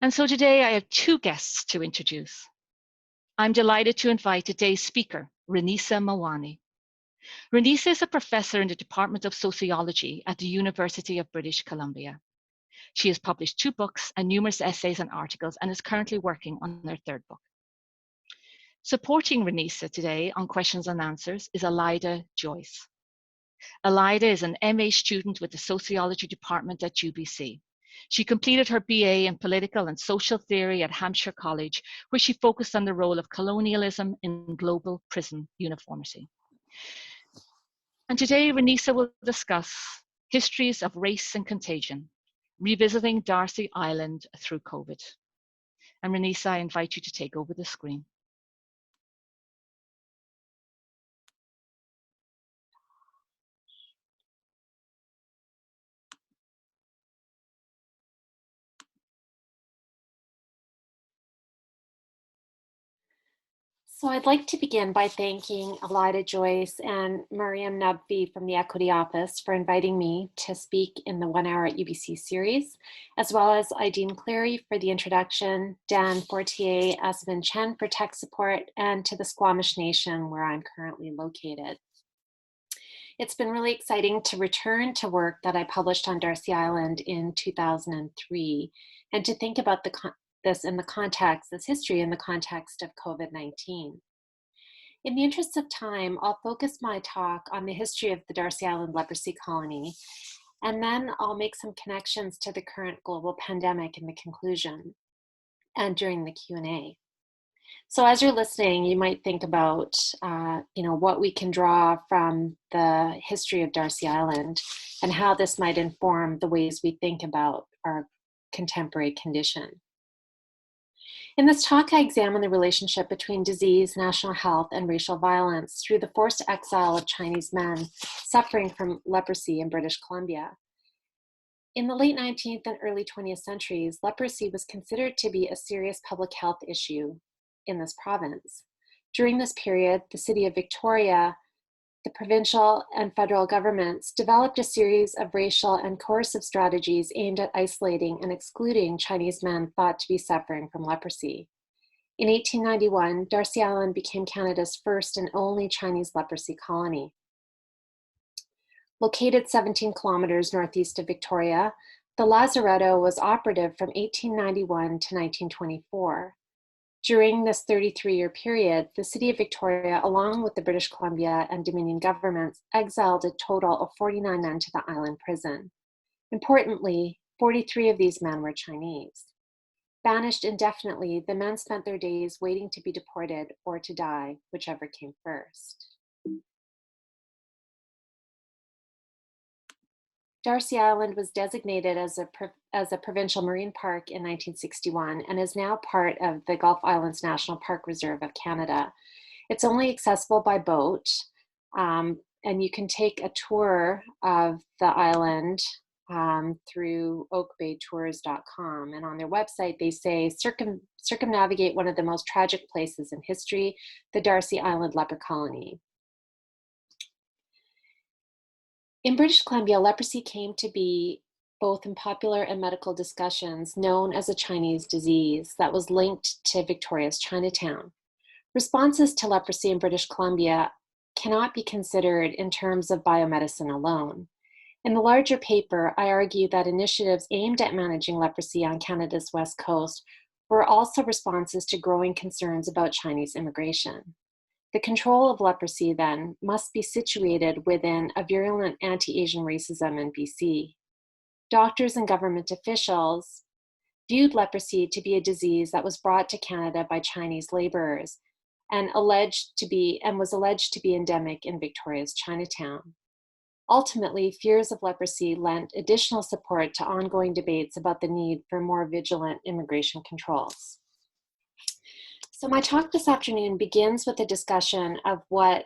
And so today I have two guests to introduce. I'm delighted to invite today's speaker, RENISA MAWANI. RENISA is a professor in the Department of Sociology at the University of British Columbia. She has published 2 books and numerous essays and articles and is currently working on her 3rd book. Supporting RENISA today on questions and answers is Elida Joyce. Elida is an MA student with the Sociology department at UBC. She completed her BA in Political and Social Theory at Hampshire College, where she focused on the role of colonialism in global prison uniformity. And today, RENISA will discuss histories of race and contagion, revisiting Darcy Island through COVID. And RENISA, I invite you to take over the screen. So I'd like to begin by thanking Elida Joyce and Mariam Nabvi from the Equity Office for inviting me to speak in the 1 Hour at UBC series, as well as Ideen Cleary for the introduction, Dan Fortier, Asvin Chen for tech support, and to the Squamish Nation where I'm currently located. It's been really exciting to return to work that I published on Darcy Island in 2003 and to think about this history in the context of COVID-19. In the interest of time, I'll focus my talk on the history of the Darcy Island leprosy colony, and then I'll make some connections to the current global pandemic in the conclusion and during the Q&A. So as you're listening, you might think about what we can draw from the history of Darcy Island and how this might inform the ways we think about our contemporary condition. In this talk, I examine the relationship between disease, national health, and racial violence through the forced exile of Chinese men suffering from leprosy in British Columbia. In the late 19th and early 20th centuries, leprosy was considered to be a serious public health issue in this province. During this period, the city of Victoria, the provincial and federal governments developed a series of racial and coercive strategies aimed at isolating and excluding Chinese men thought to be suffering from leprosy. In 1891, Darcy Island became Canada's first and only Chinese leprosy colony. Located 17 kilometers northeast of Victoria, the Lazaretto was operative from 1891 to 1924. During this 33-year period, the city of Victoria, along with the British Columbia and Dominion governments, exiled a total of 49 men to the island prison. Importantly, 43 of these men were Chinese. Banished indefinitely, the men spent their days waiting to be deported or to die, whichever came first. Darcy Island was designated as a provincial marine park in 1961 and is now part of the Gulf Islands National Park Reserve of Canada. It's only accessible by boat, and you can take a tour of the island through oakbaytours.com. And on their website, they say, circumnavigate one of the most tragic places in history, the Darcy Island leper colony. In British Columbia, leprosy came to be, both in popular and medical discussions, known as a Chinese disease that was linked to Victoria's Chinatown. Responses to leprosy in British Columbia cannot be considered in terms of biomedicine alone. In the larger paper, I argue that initiatives aimed at managing leprosy on Canada's west coast were also responses to growing concerns about Chinese immigration. The control of leprosy, then, must be situated within a virulent anti-Asian racism in BC. Doctors and government officials viewed leprosy to be a disease that was brought to Canada by Chinese laborers and was alleged to be endemic in Victoria's Chinatown. Ultimately, fears of leprosy lent additional support to ongoing debates about the need for more vigilant immigration controls. So my talk this afternoon begins with a discussion of what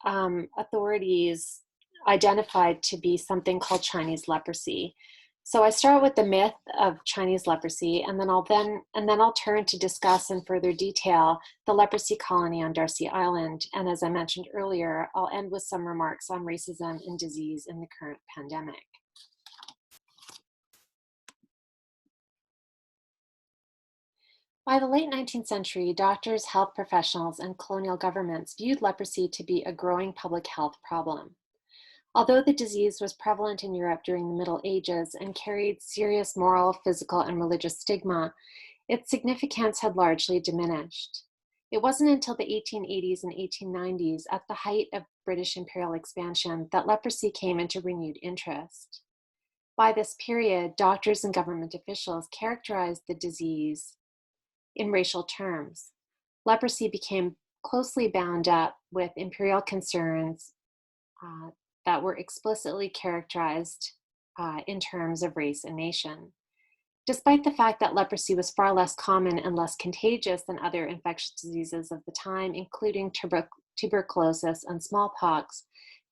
authorities identified to be something called Chinese leprosy. So I start with the myth of Chinese leprosy, and then I'll turn to discuss in further detail the leprosy colony on Darcy Island. And as I mentioned earlier, I'll end with some remarks on racism and disease in the current pandemic. By the late 19th century, doctors, health professionals, and colonial governments viewed leprosy to be a growing public health problem. Although the disease was prevalent in Europe during the Middle Ages and carried serious moral, physical, and religious stigma, its significance had largely diminished. It wasn't until the 1880s and 1890s, at the height of British imperial expansion, that leprosy came into renewed interest. By this period, doctors and government officials characterized the disease in racial terms. Leprosy became closely bound up with imperial concerns uh, that were explicitly characterized in terms of race and nation. Despite the fact that leprosy was far less common and less contagious than other infectious diseases of the time, including tuberculosis and smallpox,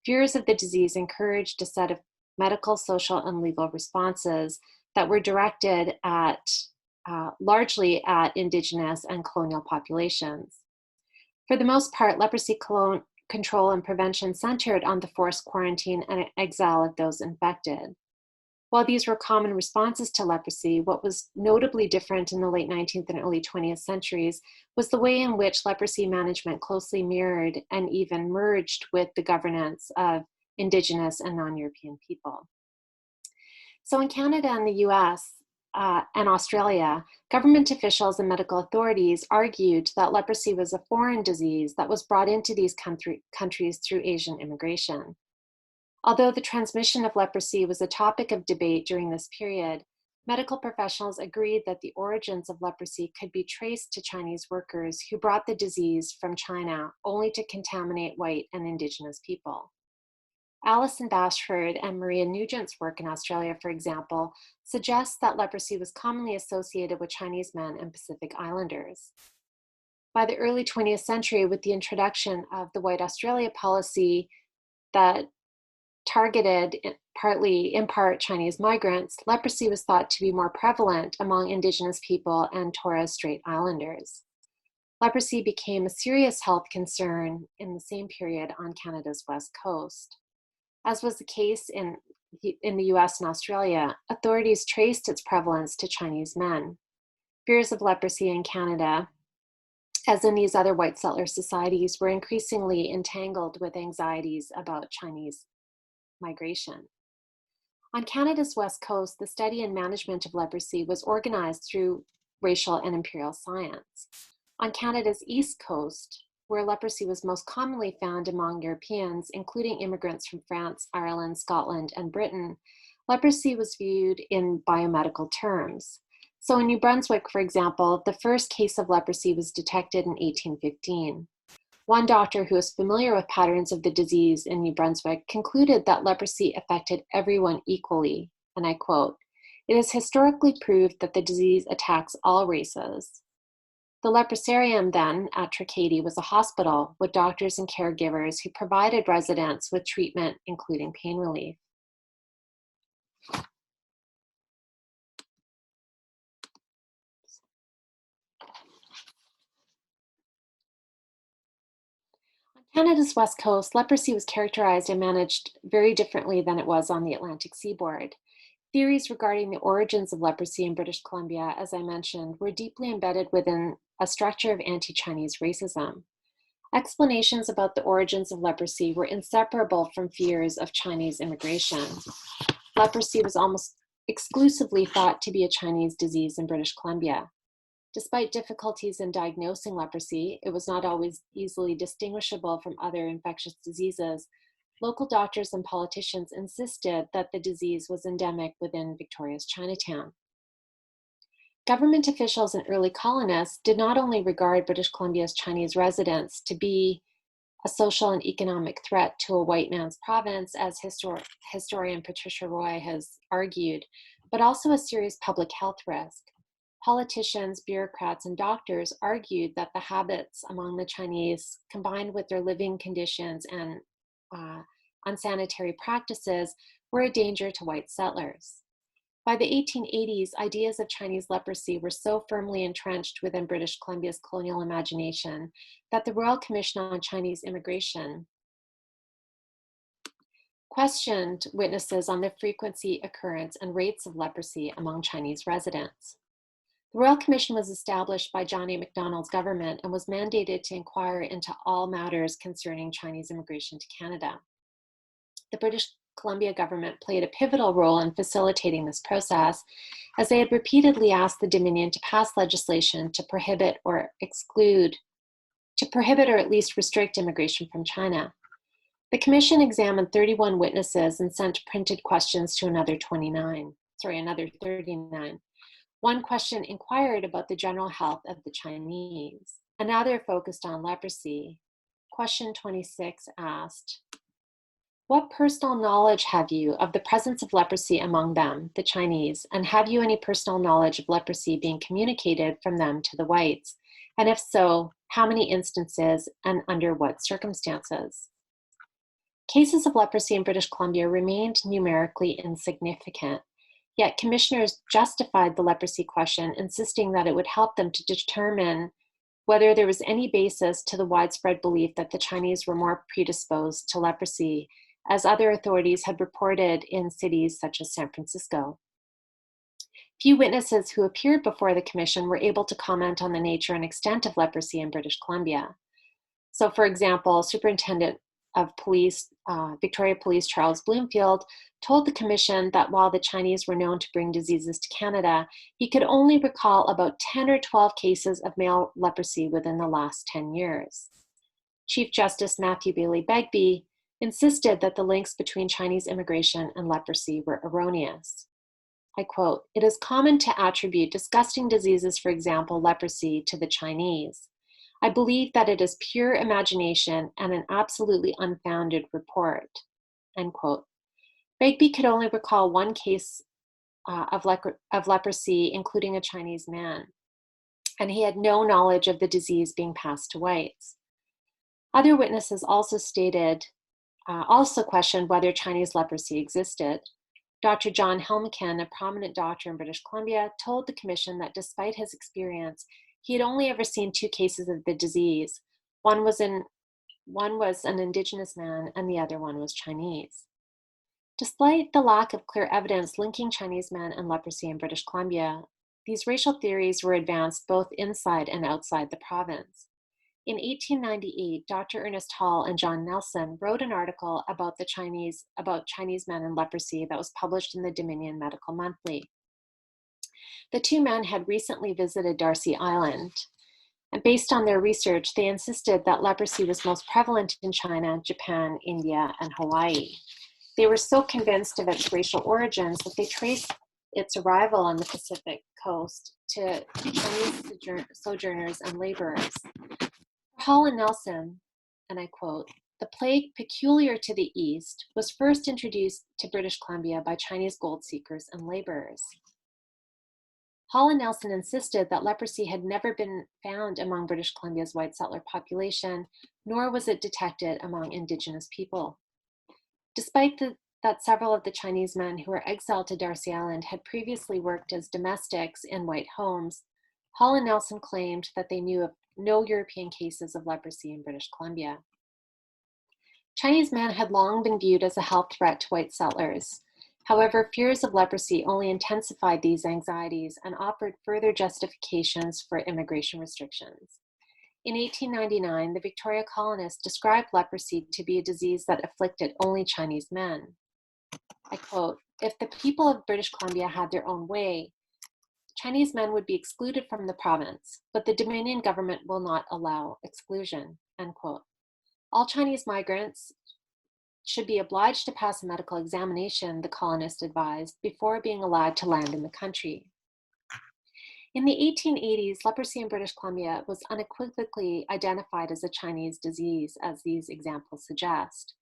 fears of the disease encouraged a set of medical, social, and legal responses that were directed at largely at Indigenous and colonial populations. For the most part, leprosy control and prevention centered on the forced quarantine and exile of those infected. While these were common responses to leprosy, what was notably different in the late 19th and early 20th centuries was the way in which leprosy management closely mirrored and even merged with the governance of Indigenous and non-European people. So in Canada and the US and Australia, government officials and medical authorities argued that leprosy was a foreign disease that was brought into these countries through Asian immigration. Although the transmission of leprosy was a topic of debate during this period, medical professionals agreed that the origins of leprosy could be traced to Chinese workers who brought the disease from China only to contaminate white and Indigenous people. Alison Bashford and Maria Nugent's work in Australia, for example, suggests that leprosy was commonly associated with Chinese men and Pacific Islanders. By the early 20th century, with the introduction of the White Australia policy that targeted in part Chinese migrants, leprosy was thought to be more prevalent among Indigenous people and Torres Strait Islanders. Leprosy became a serious health concern in the same period on Canada's west coast. As was the case in the US and Australia, authorities traced its prevalence to Chinese men. Fears of leprosy in Canada, as in these other white settler societies, were increasingly entangled with anxieties about Chinese migration. On Canada's west coast, the study and management of leprosy was organized through racial and imperial science. On Canada's east coast, where leprosy was most commonly found among Europeans, including immigrants from France, Ireland, Scotland, and Britain, leprosy was viewed in biomedical terms. So in New Brunswick, for example, the first case of leprosy was detected in 1815. One doctor who was familiar with patterns of the disease in New Brunswick concluded that leprosy affected everyone equally, and I quote, "It is historically proved that the disease attacks all races." The leprosarium then at Tracadie was a hospital with doctors and caregivers who provided residents with treatment, including pain relief. On Canada's west coast, leprosy was characterized and managed very differently than it was on the Atlantic seaboard. Theories regarding the origins of leprosy in British Columbia, as I mentioned, were deeply embedded within a structure of anti-Chinese racism. Explanations about the origins of leprosy were inseparable from fears of Chinese immigration. Leprosy was almost exclusively thought to be a Chinese disease in British Columbia. Despite difficulties in diagnosing leprosy, it was not always easily distinguishable from other infectious diseases. Local doctors and politicians insisted that the disease was endemic within Victoria's Chinatown. Government officials and early colonists did not only regard British Columbia's Chinese residents to be a social and economic threat to a white man's province, as historian Patricia Roy has argued, but also a serious public health risk. Politicians, bureaucrats, and doctors argued that the habits among the Chinese, combined with their living conditions and unsanitary practices, were a danger to white settlers. By the 1880s, ideas of Chinese leprosy were so firmly entrenched within British Columbia's colonial imagination that the Royal Commission on Chinese Immigration questioned witnesses on the frequency, occurrence, and rates of leprosy among Chinese residents. The Royal Commission was established by John A. Macdonald's government and was mandated to inquire into all matters concerning Chinese immigration to Canada. The British Columbia government played a pivotal role in facilitating this process, as they had repeatedly asked the Dominion to pass legislation to prohibit or at least restrict immigration from China. The Commission examined 31 witnesses and sent printed questions to another 39. One question inquired about the general health of the Chinese. Another focused on leprosy. Question 26 asked, "What personal knowledge have you of the presence of leprosy among them, the Chinese, and have you any personal knowledge of leprosy being communicated from them to the whites? And if so, how many instances and under what circumstances?" Cases of leprosy in British Columbia remained numerically insignificant, yet commissioners justified the leprosy question, insisting that it would help them to determine whether there was any basis to the widespread belief that the Chinese were more predisposed to leprosy, as other authorities had reported in cities such as San Francisco. Few witnesses who appeared before the commission were able to comment on the nature and extent of leprosy in British Columbia. So, for example, Superintendent of Police, Victoria Police Charles Bloomfield, told the commission that while the Chinese were known to bring diseases to Canada, he could only recall about 10 or 12 cases of male leprosy within the last 10 years. Chief Justice Matthew Bailey Begbie insisted that the links between Chinese immigration and leprosy were erroneous. I quote, "It is common to attribute disgusting diseases, for example, leprosy, to the Chinese. I believe that it is pure imagination and an absolutely unfounded report," end quote. Begbie could only recall one case of leprosy, including a Chinese man, and he had no knowledge of the disease being passed to whites. Other witnesses also questioned whether Chinese leprosy existed. Dr. John Helmeken, a prominent doctor in British Columbia, told the commission that despite his experience, he had only ever seen 2 cases of the disease. One was an Indigenous man and the other one was Chinese. Despite the lack of clear evidence linking Chinese men and leprosy in British Columbia, these racial theories were advanced both inside and outside the province. In 1898, Dr. Ernest Hall and John Nelson wrote an article about Chinese men and leprosy that was published in the Dominion Medical Monthly. The 2 men had recently visited Darcy Island, and based on their research, they insisted that leprosy was most prevalent in China, Japan, India, and Hawaii. They were so convinced of its racial origins that they traced its arrival on the Pacific coast to Chinese sojourners and laborers. For Hall and Nelson, and I quote, "The plague peculiar to the East was first introduced to British Columbia by Chinese gold seekers and laborers." Hall and Nelson insisted that leprosy had never been found among British Columbia's white settler population, nor was it detected among Indigenous people. Despite that several of the Chinese men who were exiled to Darcy Island had previously worked as domestics in white homes, Hall and Nelson claimed that they knew of no European cases of leprosy in British Columbia. Chinese men had long been viewed as a health threat to white settlers. However, fears of leprosy only intensified these anxieties and offered further justifications for immigration restrictions. In 1899, the Victoria colonists described leprosy to be a disease that afflicted only Chinese men. I quote, "If the people of British Columbia had their own way, Chinese men would be excluded from the province, but the Dominion government will not allow exclusion," end quote. "All Chinese migrants should be obliged to pass a medical examination," the colonists advised, before being allowed to land in the country. In the 1880s, leprosy in British Columbia was unequivocally identified as a Chinese disease, as these examples suggest.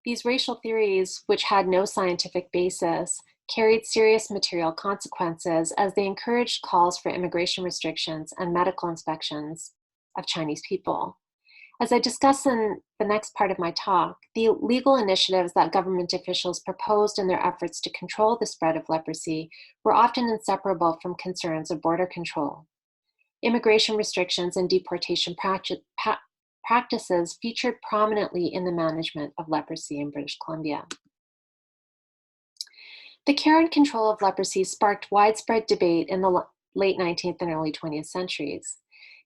These racial theories, which had no scientific basis, carried serious material consequences as they encouraged calls for immigration restrictions and medical inspections of Chinese people. As I discuss in the next part of my talk, the legal initiatives that government officials proposed in their efforts to control the spread of leprosy were often inseparable from concerns of border control. Immigration restrictions and deportation practices featured prominently in the management of leprosy in British Columbia. The care and control of leprosy sparked widespread debate in the late 19th and early 20th centuries.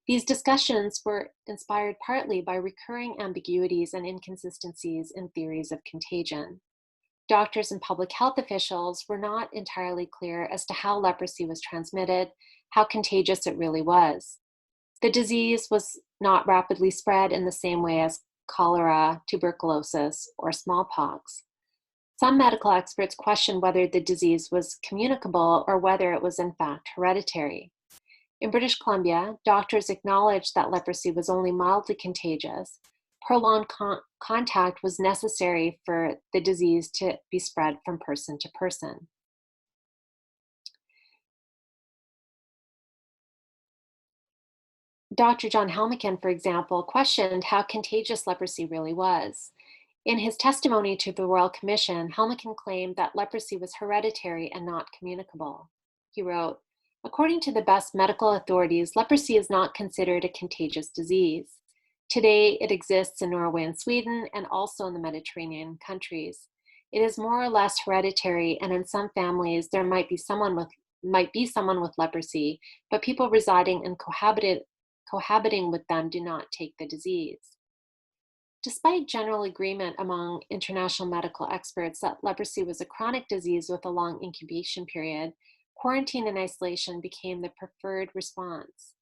These discussions were inspired partly by recurring ambiguities and inconsistencies in theories of contagion. Doctors and public health officials were not entirely clear as to how leprosy was transmitted, how contagious it really was. The disease was not rapidly spread in the same way as cholera, tuberculosis, or smallpox. Some medical experts questioned whether the disease was communicable or whether it was in fact hereditary. In British Columbia, doctors acknowledged that leprosy was only mildly contagious. Prolonged contact was necessary for the disease to be spread from person to person. Dr. John Helmicken, for example, questioned how contagious leprosy really was. In his testimony to the Royal Commission, Helmicken claimed that leprosy was hereditary and not communicable. He wrote, "According to the best medical authorities, leprosy is not considered a contagious disease. Today, it exists in Norway and Sweden and also in the Mediterranean countries. It is more or less hereditary, and in some families, there might be someone with leprosy, but people residing and cohabiting with them do not take the disease." Despite general agreement among international medical experts that leprosy was a chronic disease with a long incubation period, quarantine and isolation became the preferred response.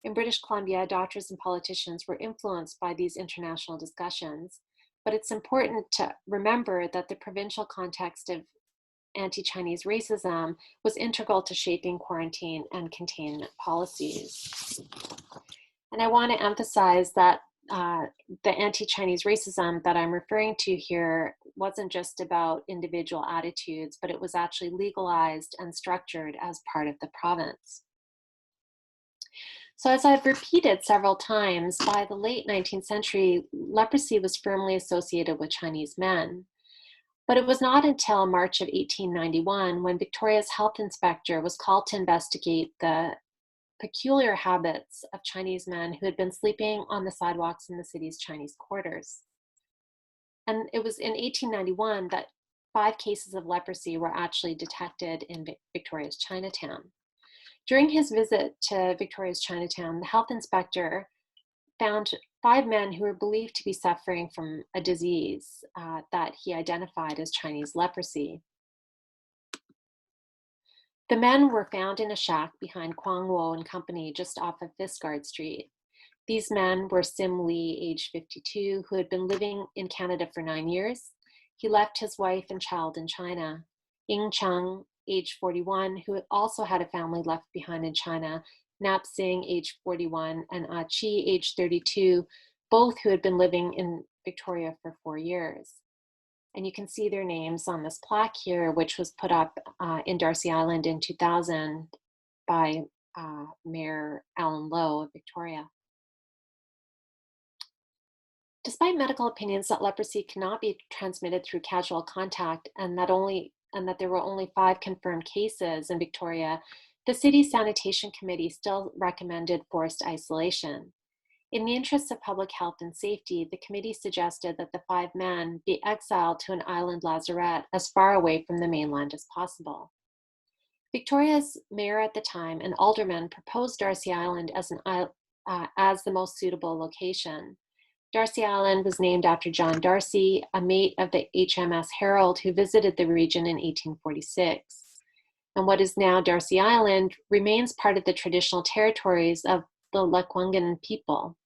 In British Columbia, doctors and politicians were influenced by these international discussions, but it's important to remember that the provincial context of anti-Chinese racism was integral to shaping quarantine and containment policies. And I want to emphasize that the anti-Chinese racism that I'm referring to here wasn't just about individual attitudes, but it was actually legalized and structured as part of the province. So as I've repeated several times, by the late 19th century, leprosy was firmly associated with Chinese men. But it was not until March of 1891 when Victoria's health inspector was called to investigate the peculiar habits of Chinese men who had been sleeping on the sidewalks in the city's Chinese quarters. And it was in 1891 that 5 cases of leprosy were actually detected in Victoria's Chinatown. During his visit to Victoria's Chinatown, the health inspector found 5 men who were believed to be suffering from a disease that he identified as Chinese leprosy. The men were found in a shack behind Kwang Wo and Company just off of Fiskard Street. These men were Sim Lee, age 52, who had been living in Canada for 9 years. He left his wife and child in China. Ying Cheng, age 41, who also had a family left behind in China. Nap Singh, age 41, and Ah Chi, age 32, both who had been living in Victoria for 4 years. And you can see their names on this plaque here, which was put up in Darcy Island in 2000 by Mayor Alan Lowe of Victoria. Despite medical opinions that leprosy cannot be transmitted through casual contact and that there were only 5 confirmed cases in Victoria, the city's sanitation committee still recommended forced isolation. In the interests of public health and safety, the committee suggested that the 5 men be exiled to an island lazaret as far away from the mainland as possible. Victoria's mayor at the time and aldermen proposed Darcy Island as the most suitable location. Darcy Island was named after John Darcy, a mate of the HMS Herald who visited the region in 1846. And what is now Darcy Island remains part of the traditional territories of the Lekwungen people.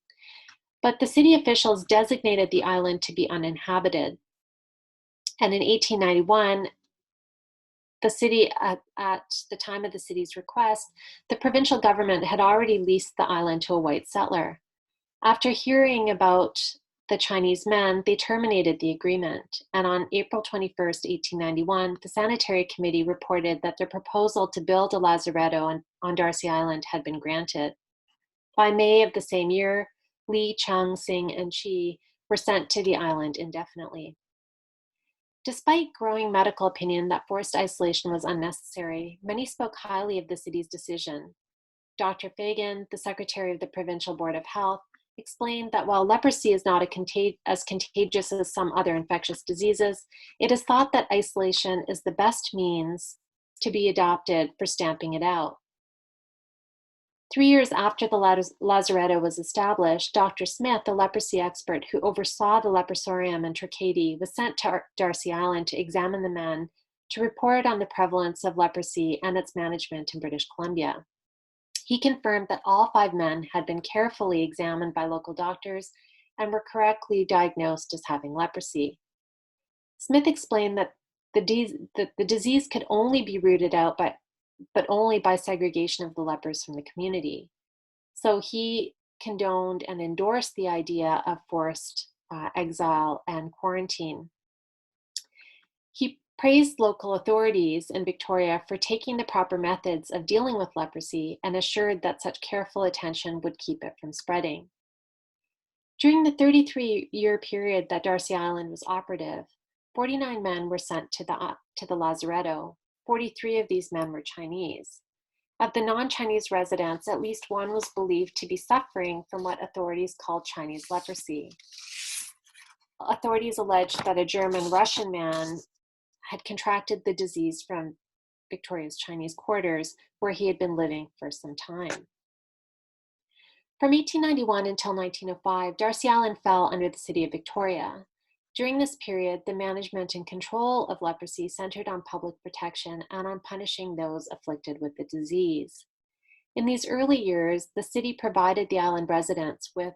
But the city officials designated the island to be uninhabited. And in 1891, the city, at the time of the city's request, the provincial government had already leased the island to a white settler. After hearing about the Chinese men, they terminated the agreement. And on April 21st, 1891, the Sanitary Committee reported that their proposal to build a lazaretto on Darcy Island had been granted. By May of the same year, Lee, Chung, Singh, and Chi were sent to the island indefinitely. Despite growing medical opinion that forced isolation was unnecessary, many spoke highly of the city's decision. Dr. Fagan, the secretary of the Provincial Board of Health, explained that while leprosy is not as contagious as some other infectious diseases, it is thought that isolation is the best means to be adopted for stamping it out. 3 years after the lazaretto was established, Dr. Smith, a leprosy expert who oversaw the leprosarium in Tracadie, was sent to Darcy Island to examine the men to report on the prevalence of leprosy and its management in British Columbia. He confirmed that all 5 men had been carefully examined by local doctors and were correctly diagnosed as having leprosy. Smith explained that the disease could only be rooted out but only by segregation of the lepers from the community. So he condoned and endorsed the idea of forced exile and quarantine. He praised local authorities in Victoria for taking the proper methods of dealing with leprosy and assured that such careful attention would keep it from spreading. During the 33-year period that Darcy Island was operative, 49 men were sent to the lazaretto. 43 of these men were Chinese. Of the non-Chinese residents, at least one was believed to be suffering from what authorities called Chinese leprosy. Authorities alleged that a German-Russian man had contracted the disease from Victoria's Chinese quarters, where he had been living for some time. From 1891 until 1905, Darcy Island fell under the city of Victoria. During this period, the management and control of leprosy centered on public protection and on punishing those afflicted with the disease. In these early years, the city provided the island residents with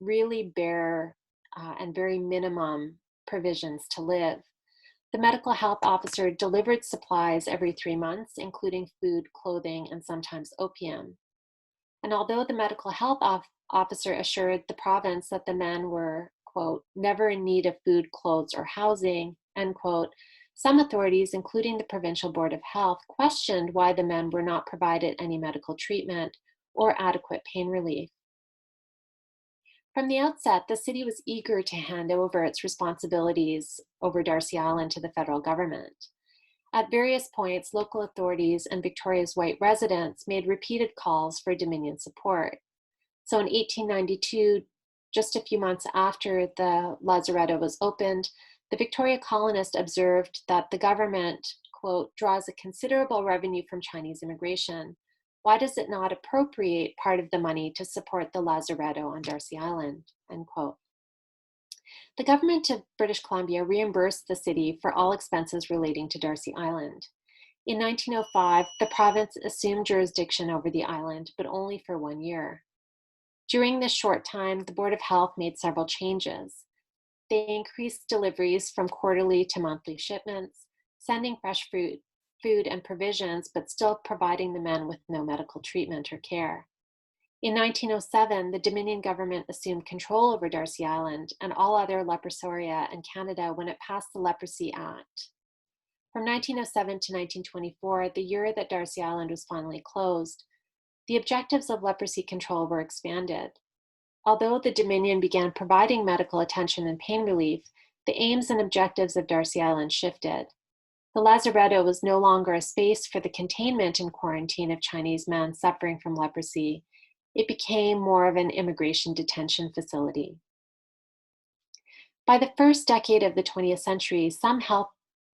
really bare and very minimum provisions to live. The medical health officer delivered supplies every 3 months, including food, clothing, and sometimes opium. And although the medical health officer assured the province that the men were, quote, never in need of food, clothes, or housing, end quote, some authorities, including the Provincial Board of Health, questioned why the men were not provided any medical treatment or adequate pain relief. From the outset, the city was eager to hand over its responsibilities over Darcy Island to the federal government. At various points, local authorities and Victoria's white residents made repeated calls for Dominion support. So in 1892, just a few months after the lazaretto was opened, the Victoria colonist observed that the government, quote, draws a considerable revenue from Chinese immigration. Why does it not appropriate part of the money to support the lazaretto on Darcy Island, end quote. The government of British Columbia reimbursed the city for all expenses relating to Darcy Island. In 1905, the province assumed jurisdiction over the island, but only for 1 year. During this short time, the Board of Health made several changes. They increased deliveries from quarterly to monthly shipments, sending fresh food and provisions, but still providing the men with no medical treatment or care. In 1907, the Dominion government assumed control over Darcy Island and all other leprosaria in Canada when it passed the Leprosy Act. From 1907 to 1924, the year that Darcy Island was finally closed, the objectives of leprosy control were expanded. Although the Dominion began providing medical attention and pain relief, the aims and objectives of Darcy Island shifted. The lazaretto was no longer a space for the containment and quarantine of Chinese men suffering from leprosy. It became more of an immigration detention facility. By the first decade of the 20th century, some health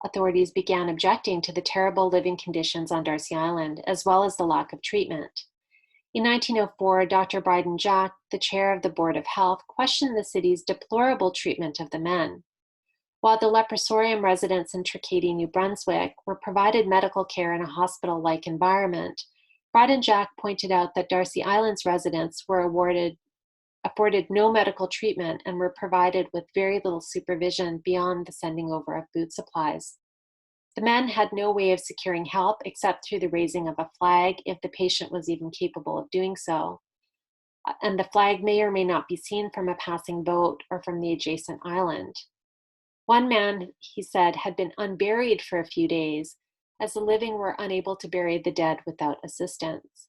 authorities began objecting to the terrible living conditions on Darcy Island, as well as the lack of treatment. In 1904, Dr. Bryden Jack, the chair of the Board of Health, questioned the city's deplorable treatment of the men. While the leprosarium residents in Tracadie, New Brunswick, were provided medical care in a hospital-like environment, Bryden Jack pointed out that Darcy Island's residents were afforded no medical treatment and were provided with very little supervision beyond the sending over of food supplies. The men had no way of securing help except through the raising of a flag if the patient was even capable of doing so. And the flag may or may not be seen from a passing boat or from the adjacent island. One man, he said, had been unburied for a few days, as the living were unable to bury the dead without assistance.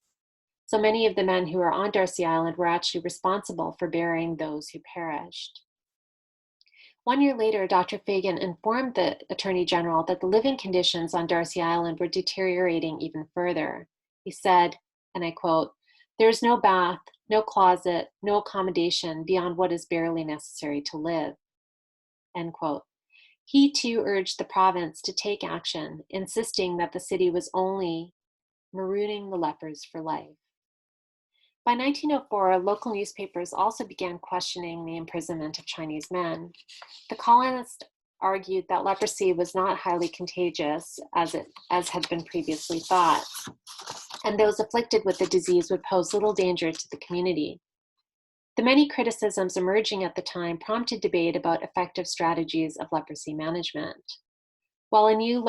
So many of the men who were on Darcy Island were actually responsible for burying those who perished. 1 year later, Dr. Fagan informed the Attorney General that the living conditions on Darcy Island were deteriorating even further. He said, and I quote, "There is no bath, no closet, no accommodation beyond what is barely necessary to live," end quote. He too urged the province to take action, insisting that the city was only marooning the lepers for life. By 1904, local newspapers also began questioning the imprisonment of Chinese men. The colonists argued that leprosy was not highly contagious as had been previously thought, and those afflicted with the disease would pose little danger to the community. The many criticisms emerging at the time prompted debate about effective strategies of leprosy management. While a new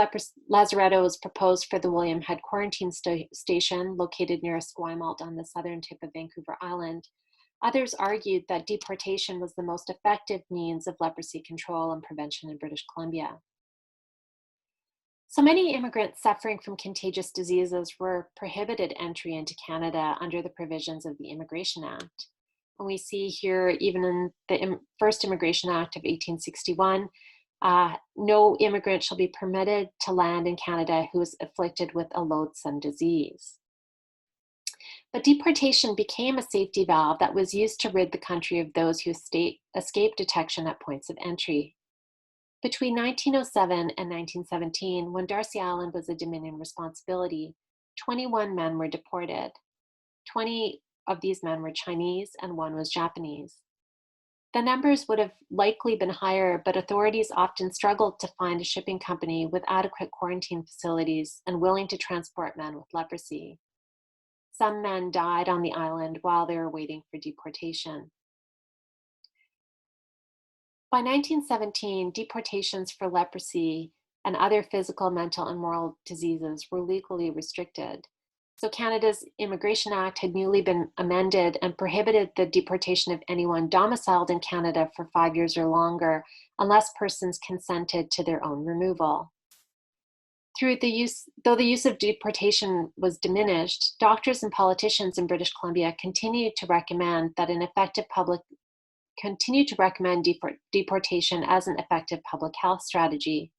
lazaretto was proposed for the William Head Quarantine Station, located near Esquimalt on the southern tip of Vancouver Island, others argued that deportation was the most effective means of leprosy control and prevention in British Columbia. So many immigrants suffering from contagious diseases were prohibited entry into Canada under the provisions of the Immigration Act. And we see here, even in the first Immigration Act of 1861, no immigrant shall be permitted to land in Canada who is afflicted with a loathsome disease. But deportation became a safety valve that was used to rid the country of those who escaped detection at points of entry. Between 1907 and 1917, when Darcy Island was a Dominion responsibility, 21 men were deported. 20 of these men were Chinese and 1 was Japanese. The numbers would have likely been higher, but authorities often struggled to find a shipping company with adequate quarantine facilities and willing to transport men with leprosy. Some men died on the island while they were waiting for deportation. By 1917, deportations for leprosy and other physical, mental, and moral diseases were legally restricted. So Canada's Immigration Act had newly been amended and prohibited the deportation of anyone domiciled in Canada for 5 years or longer, unless persons consented to their own removal. Though the use of deportation was diminished, doctors and politicians in British Columbia continued to recommend deportation as an effective public health strategy.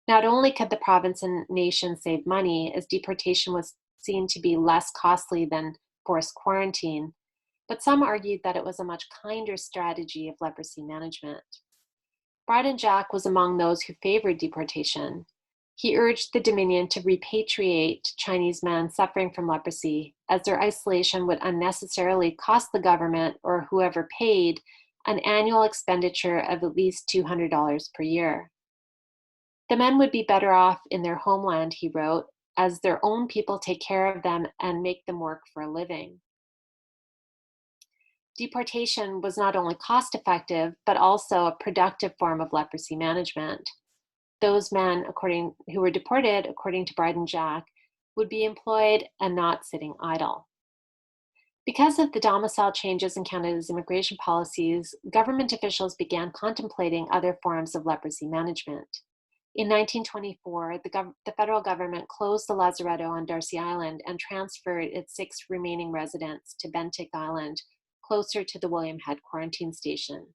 Not only could the province and nation save money, as deportation was seen to be less costly than forced quarantine, but some argued that it was a much kinder strategy of leprosy management. Bryden Jack was among those who favored deportation. He urged the Dominion to repatriate Chinese men suffering from leprosy, as their isolation would unnecessarily cost the government, or whoever paid, an annual expenditure of at least $200 per year. The men would be better off in their homeland, he wrote, as their own people take care of them and make them work for a living. Deportation was not only cost-effective, but also a productive form of leprosy management. Those men, who were deported, according to Bryden Jack, would be employed and not sitting idle. Because of the domicile changes in Canada's immigration policies, government officials began contemplating other forms of leprosy management. In 1924, the federal government closed the lazaretto on Darcy Island and transferred its 6 remaining residents to Bentinck Island, closer to the William Head Quarantine Station.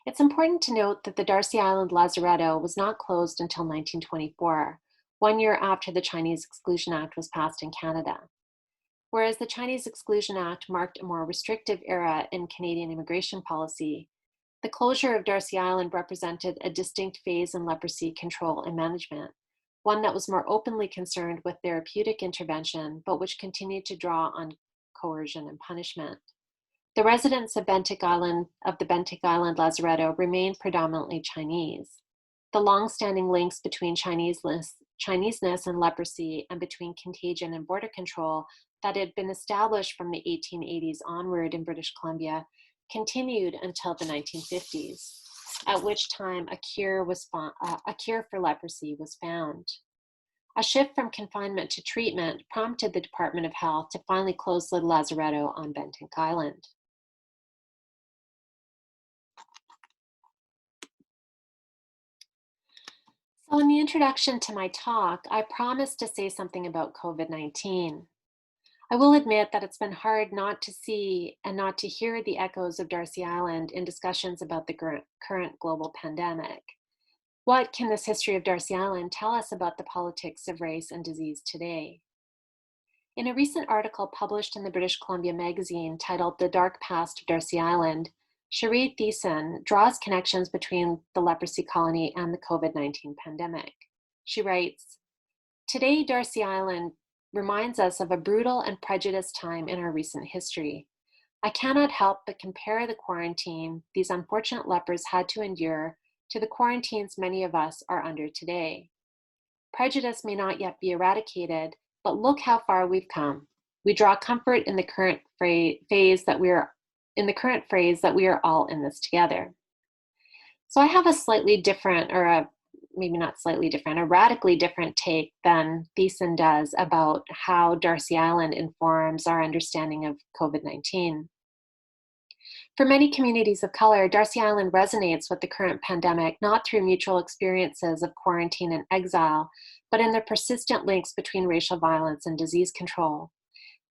It's important to note that the Darcy Island lazaretto was not closed until 1924, 1 year after the Chinese Exclusion Act was passed in Canada. Whereas the Chinese Exclusion Act marked a more restrictive era in Canadian immigration policy, the closure of Darcy Island represented a distinct phase in leprosy control and management, one that was more openly concerned with therapeutic intervention, but which continued to draw on coercion and punishment. The residents of the Bentinck Island lazaretto remained predominantly Chinese. The long-standing links between Chineseness and leprosy, and between contagion and border control that had been established from the 1880s onward in British Columbia continued until the 1950s, at which time a cure for leprosy was found. A shift from confinement to treatment prompted the Department of Health to finally close the lazaretto on Bentinck Island. So in the introduction to my talk, I promised to say something about COVID-19. I will admit that it's been hard not to see and not to hear the echoes of Darcy Island in discussions about the current global pandemic. What can this history of Darcy Island tell us about the politics of race and disease today? In a recent article published in the British Columbia magazine titled The Dark Past of Darcy Island, Cherie Thiessen draws connections between the leprosy colony and the COVID-19 pandemic. She writes, "Today, Darcy Island reminds us of a brutal and prejudiced time in our recent history. I cannot help but compare the quarantine these unfortunate lepers had to endure to the quarantines many of us are under today. Prejudice may not yet be eradicated, but look how far we've come. We draw comfort in the current phrase that we are all in this together. So I have a slightly different, or maybe not slightly different, a radically different take than Thiessen does about how Darcy Island informs our understanding of COVID-19. For many communities of color, Darcy Island resonates with the current pandemic, not through mutual experiences of quarantine and exile, but in the persistent links between racial violence and disease control.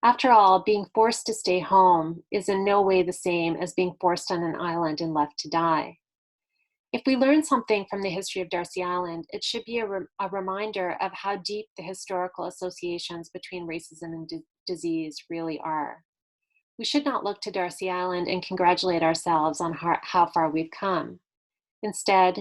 After all, being forced to stay home is in no way the same as being forced on an island and left to die. If we learn something from the history of Darcy Island, it should be a reminder of how deep the historical associations between racism and disease really are. We should not look to Darcy Island and congratulate ourselves on how far we've come. Instead,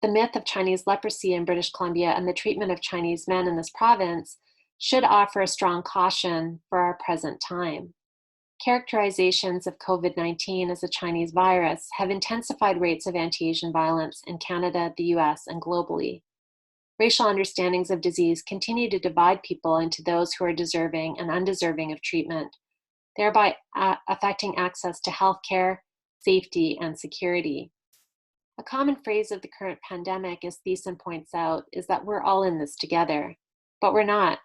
the myth of Chinese leprosy in British Columbia and the treatment of Chinese men in this province should offer a strong caution for our present time. Characterizations of COVID-19 as a Chinese virus have intensified rates of anti-Asian violence in Canada, the US, and globally. Racial understandings of disease continue to divide people into those who are deserving and undeserving of treatment, thereby affecting access to healthcare, safety, and security. A common phrase of the current pandemic, as Thiessen points out, is that we're all in this together, but we're not.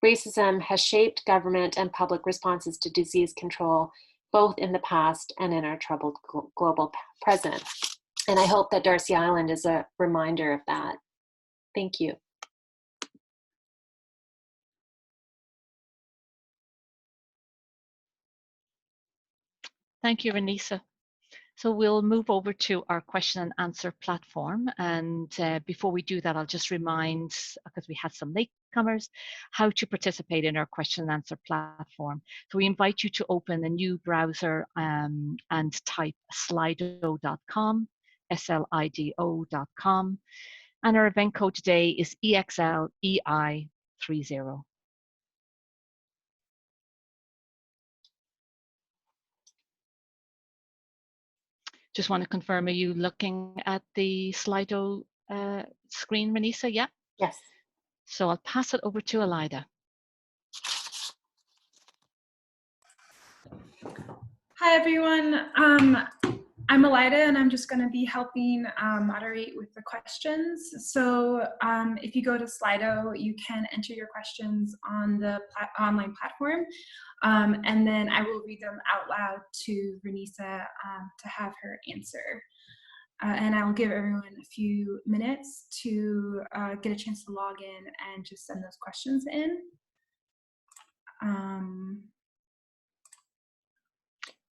Racism has shaped government and public responses to disease control, both in the past and in our troubled global present. And I hope that Darcy Island is a reminder of that. Thank you. Thank you, RENISA. So we'll move over to our question and answer platform. And before we do that, I'll just remind, because we had some latecomers, how to participate in our question and answer platform. So we invite you to open a new browser and type slido.com, slido.com. And our event code today is EXLEI30. Just want to confirm, are you looking at the Slido screen, RENISA? Yeah? Yes. So I'll pass it over to Elida. Hi, everyone. I'm Elida, and I'm just going to be helping moderate with the questions. So if you go to Slido, you can enter your questions on the online platform, and then I will read them out loud to RENISA to have her answer. And I'll give everyone a few minutes to get a chance to log in and just send those questions in.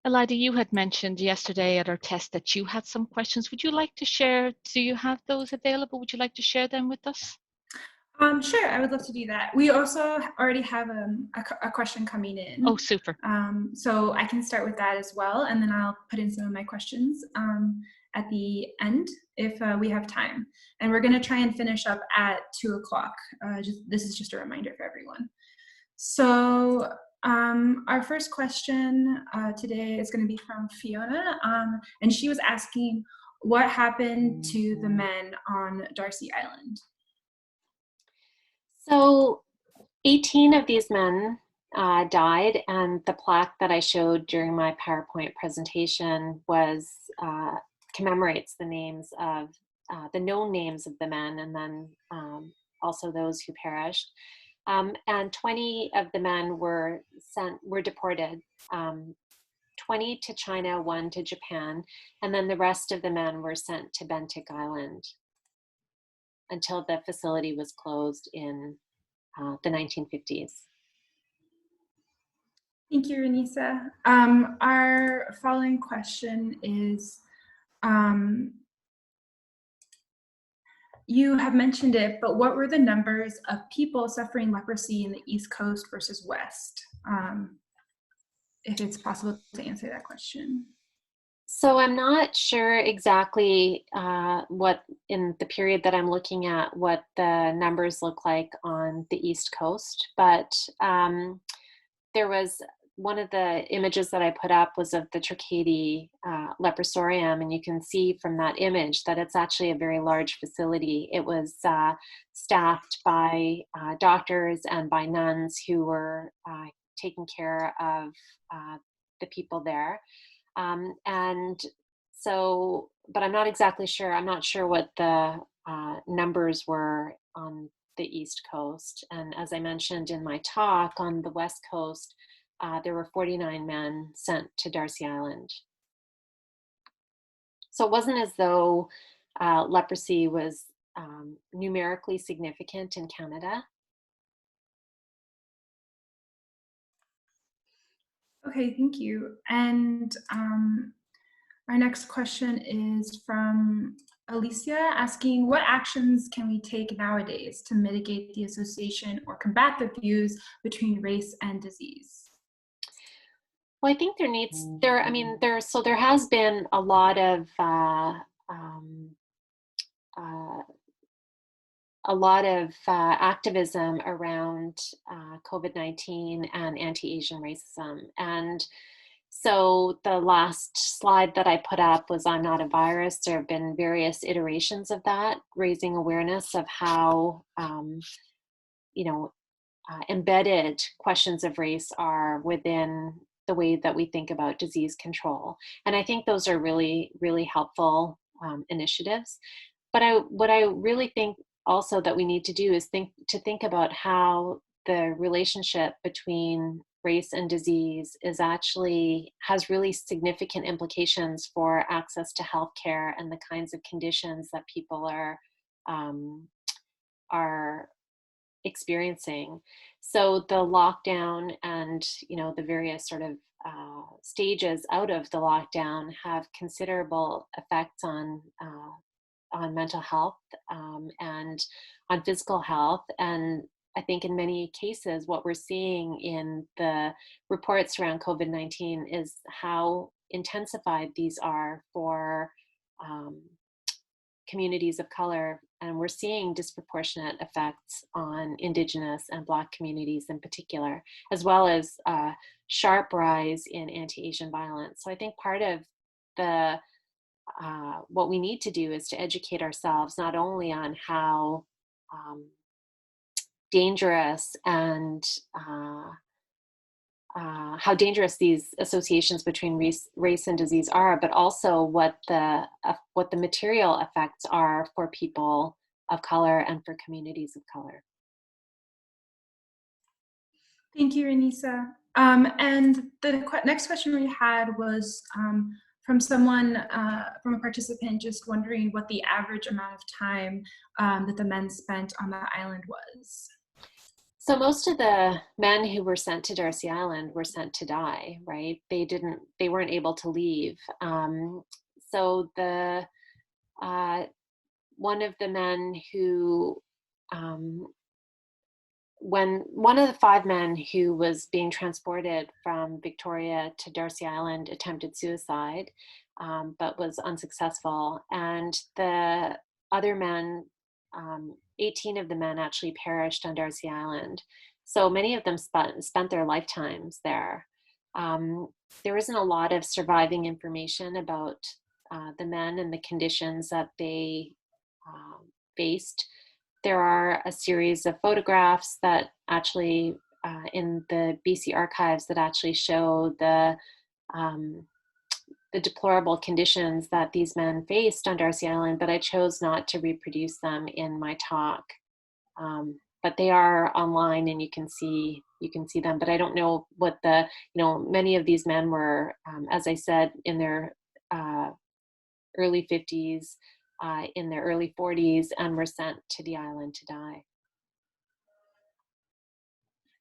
Elida, you had mentioned yesterday at our test that you had some questions. Would you like to share? Do you have those available? Would you like to share them with us? Sure, I would love to do that. We also already have a question coming in. Oh, super. So I can start with that as well, and then I'll put in some of my questions at the end if we have time. And we're going to try and finish up at 2 o'clock. This is just a reminder for everyone. So our first question today is going to be from Fiona, and she was asking what happened to the men on Darcy Island. So 18 of these men died, and the plaque that I showed during my PowerPoint presentation commemorates the names of the known names of the men, and then also those who perished. And 20 of the men were deported, 20 to China, 1 to Japan, and then the rest of the men were sent to Bentic Island until the facility was closed in the 1950s. Thank you, RENISA. Our following question is, you have mentioned it, but what were the numbers of people suffering leprosy in the East Coast versus West? If it's possible to answer that question. So I'm not sure exactly what, in the period that I'm looking at, what the numbers look like on the East Coast, but there was one of the images that I put up was of the Tracadie leprosarium, and you can see from that image that it's actually a very large facility. It was staffed by doctors and by nuns who were taking care of the people there. And so, but I'm not exactly sure. I'm not sure what the numbers were on the East Coast. And as I mentioned in my talk, on the West Coast, there were 49 men sent to Darcy Island. So it wasn't as though leprosy was numerically significant in Canada. Okay, thank you. And our next question is from Alicia, asking, what actions can we take nowadays to mitigate the association or combat the views between race and disease? Well, I think there has been a lot of activism around COVID-19 and anti-Asian racism. And so the last slide that I put up was I'm Not a Virus. There have been various iterations of that, raising awareness of how, embedded questions of race are within the way that we think about disease control. And I think those are really, really helpful initiatives. But what I really think also that we need to do is think about how the relationship between race and disease has really significant implications for access to healthcare and the kinds of conditions that people are experiencing. So the lockdown and the various sort of stages out of the lockdown have considerable effects on mental health and on physical health. And I think in many cases, what we're seeing in the reports around COVID-19 is how intensified these are for communities of color. And we're seeing disproportionate effects on Indigenous and Black communities in particular, as well as a sharp rise in anti-Asian violence. So I think part of what we need to do is to educate ourselves not only on how dangerous and how dangerous these associations between race and disease are, but also what the material effects are for people of color and for communities of color. Thank you, RENISA. And the next question we had was from someone, from a participant, just wondering what the average amount of time that the men spent on the island was. So most of the men who were sent to Darcy Island were sent to die, right? They weren't able to leave. So one of the men who, when one of the 5 men who was being transported from Victoria to Darcy Island attempted suicide, but was unsuccessful. And the other men, 18 of the men actually perished on Darcy Island. So many of them spent their lifetimes there. There isn't a lot of surviving information about the men and the conditions that they faced. There are a series of photographs that actually in the BC archives that actually show the deplorable conditions that these men faced on Darcy Island, but I chose not to reproduce them in my talk. But they are online and you can see them, but I don't know what many of these men were, as I said, in their early 50s, in their early 40s, and were sent to the island to die.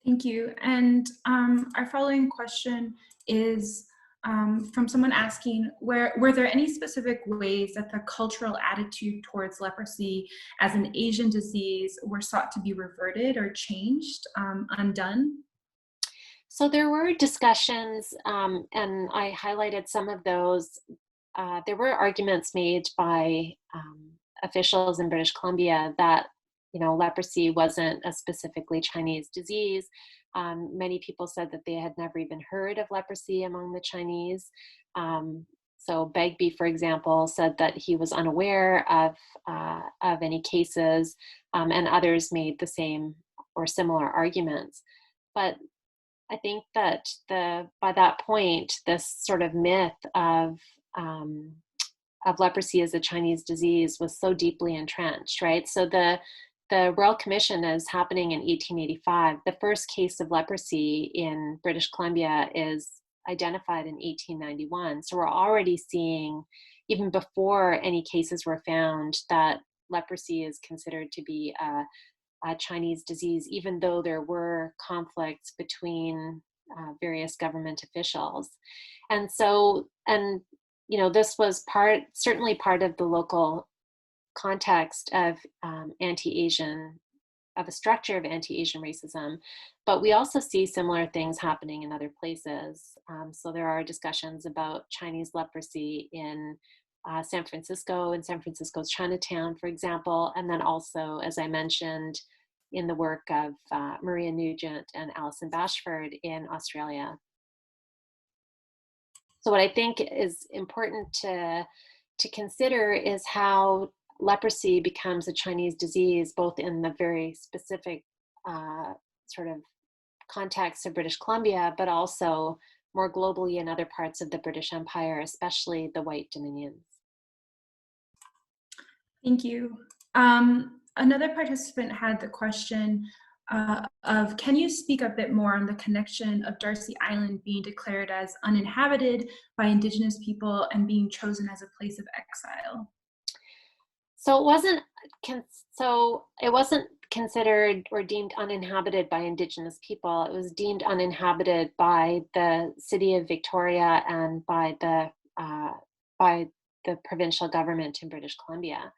Thank you. And our following question is from someone asking, were there any specific ways that the cultural attitude towards leprosy as an Asian disease were sought to be reverted or changed, undone? So there were discussions, and I highlighted some of those there were arguments made by officials in British Columbia that, leprosy wasn't a specifically Chinese disease. Many people said that they had never even heard of leprosy among the Chinese. So Begbie, for example, said that he was unaware of any cases, and others made the same or similar arguments. But I think that by that point, this sort of myth of leprosy as a Chinese disease was so deeply entrenched, right? So the Royal Commission is happening in 1885. The first case of leprosy in British Columbia is identified in 1891. So we're already seeing, even before any cases were found, that leprosy is considered to be a Chinese disease, even though there were conflicts between various government officials. And so, this was certainly part of the local context of of a structure of anti-Asian racism, but we also see similar things happening in other places. So there are discussions about Chinese leprosy in San Francisco's Chinatown, for example, and then also, as I mentioned, in the work of Maria Nugent and Alison Bashford in Australia. So what I think is important to consider is how leprosy becomes a Chinese disease, both in the very specific sort of context of British Columbia, but also more globally in other parts of the British Empire, especially the White Dominions. Thank you. Another participant had the question of, can you speak a bit more on the connection of Darcy Island being declared as uninhabited by Indigenous people and being chosen as a place of exile? So it wasn't considered or deemed uninhabited by Indigenous people. It was deemed uninhabited by the city of Victoria and by the provincial government in British Columbia.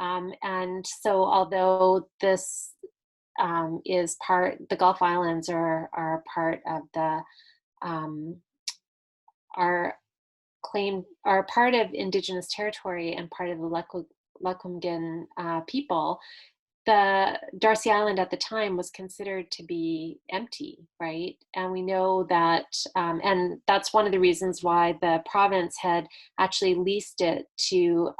And so although this is the Gulf Islands are part of are part of Indigenous territory and part of the Lekwungen people, the Darcy Island at the time was considered to be empty, right? And we know that, and that's one of the reasons why the province had actually leased it to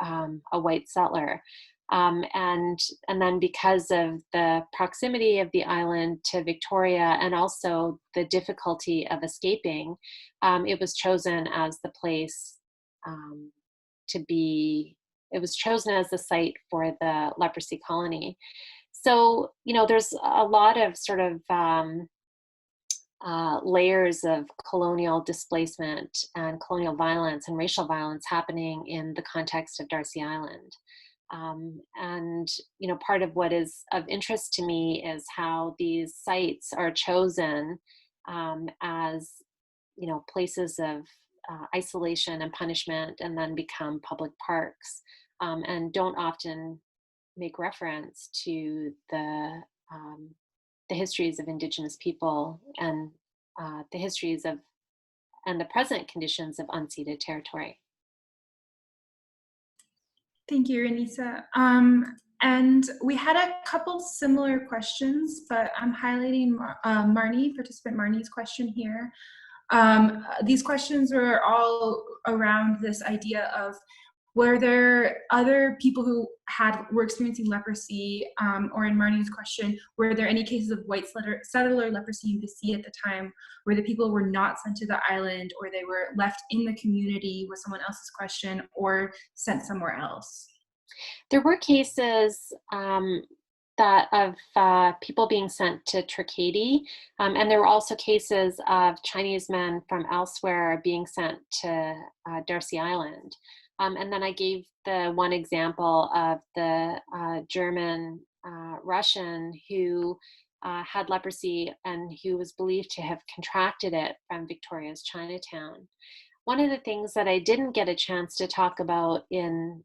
a white settler. And then because of the proximity of the island to Victoria and also the difficulty of escaping, it was chosen as the place it was chosen as the site for the leprosy colony. So, there's a lot of sort of layers of colonial displacement and colonial violence and racial violence happening in the context of Darcy Island. And, part of what is of interest to me is how these sites are chosen as, places of isolation and punishment, and then become public parks, and don't often make reference to the histories of Indigenous people and the histories of and the present conditions of unceded territory. Thank you, RENISA. And we had a couple similar questions, but I'm highlighting participant Marnie's question here. These questions were all around this idea of, were there other people who were experiencing leprosy, or in Marnie's question, were there any cases of white settler leprosy in UBC at the time where the people were not sent to the island, or they were left in the community, was someone else's question, or sent somewhere else? There were cases of people being sent to Tracadie, and there were also cases of Chinese men from elsewhere being sent to Darcy Island. And then I gave the one example of the German Russian who had leprosy and who was believed to have contracted it from Victoria's Chinatown. One of the things that I didn't get a chance to talk about in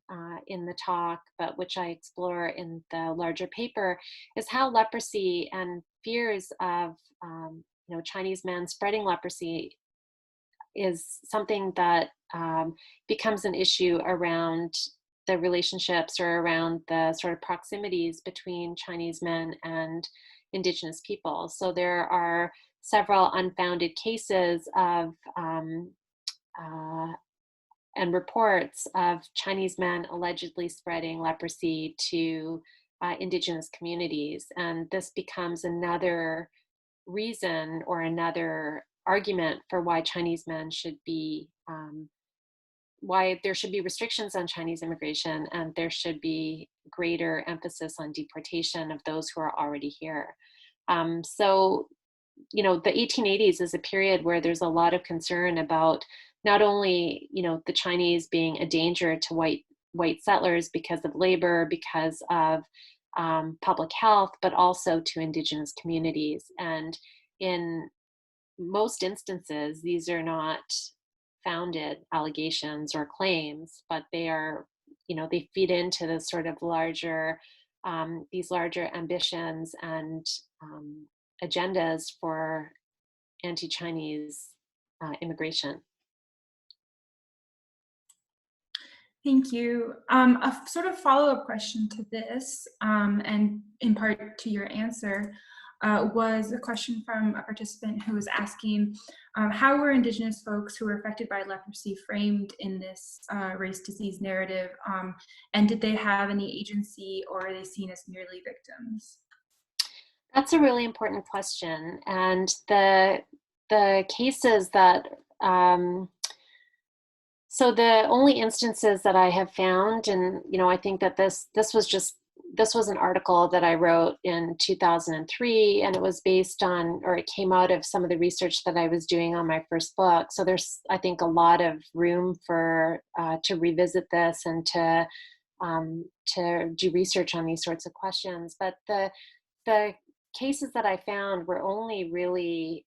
the talk, but which I explore in the larger paper, is how leprosy and fears of Chinese men spreading leprosy is something that becomes an issue around the relationships or around the sort of proximities between Chinese men and Indigenous people. So there are several unfounded cases of and reports of Chinese men allegedly spreading leprosy to Indigenous communities. And this becomes another reason or another argument for why Chinese men should be, why there should be restrictions on Chinese immigration, and there should be greater emphasis on deportation of those who are already here. So, you know, the 1880s is a period where there's a lot of concern about not only, you know, the Chinese being a danger to white settlers because of labor, because of public health, but also to Indigenous communities. And in most instances, these are not founded allegations or claims, but they are, you know, they feed into the sort of larger, these larger ambitions and agendas for anti-Chinese immigration. Thank you. A sort of follow-up question to this, and in part to your answer, was a question from a participant who was asking, how were Indigenous folks who were affected by leprosy framed in this race disease narrative, and did they have any agency, or are they seen as merely victims? That's a really important question, and the cases that so the only instances that I have found, and you know, I think that this was an article that I wrote in 2003, and it was based on, or it came out of some of the research that I was doing on my first book. So there's, I think, a lot of room for to revisit this and to do research on these sorts of questions. But the cases that I found were only really